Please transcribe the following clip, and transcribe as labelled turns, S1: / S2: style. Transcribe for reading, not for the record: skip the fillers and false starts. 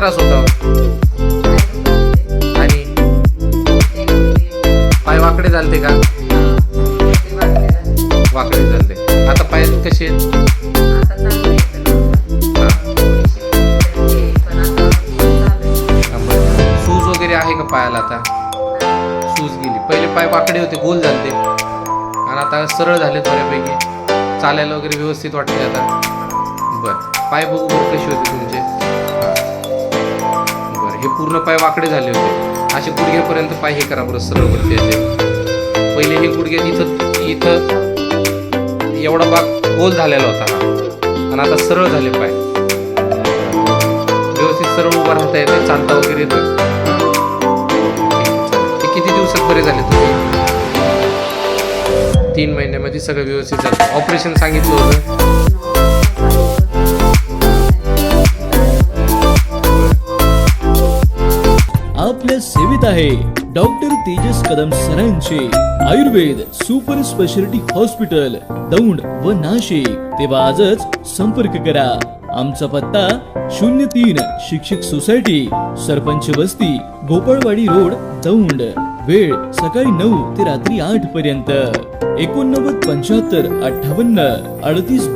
S1: त्रास होता? आणि पाय वाकडे झालते का? वाकडे झालते. आता पाय कसे आहेत? सूज वगैरे आहे का पायाला? आता सूज गेली. पहिले पाय वाकडे होते, गोल झालते, आणि आता सरळ झाले बऱ्यापैकी. चालायला वगैरे व्यवस्थित वाटते आता. बरं, पाय बघू बरं कसे होते तुमचे. बरं, हे पूर्ण पाय वाकडे झाले होते. असे गुडघ्यापर्यंत पाय हे करा बरं, सरळ वरती असे. पहिले हे गुडघ्या इथं एवढा भाग गोल झालेला होता हा, आणि आता सरळ झाले पाय. व्यवस्थित सरळ उभा राहता येते, चालता वगैरे येतं. ते किती दिवसात बरे झाले तुम्ही? 3 महिन्यामध्ये सगळं व्यवस्थित झालं. ऑपरेशन सांगितलं होतं?
S2: आपल्या सेवेत आहे डॉक्टर तेजस कदम सरांचे Ayurved super speciality hospital, Daund व नाशिक. तेव्हा आजच संपर्क करा. आमचा पत्ता 03 शिक्षक सोसायटी, सरपंच वस्ती, गोपाळवाडी रोड, दौंड. वेळ सकाळी 9 ते रात्री 8 पर्यंत. 89 75 58 38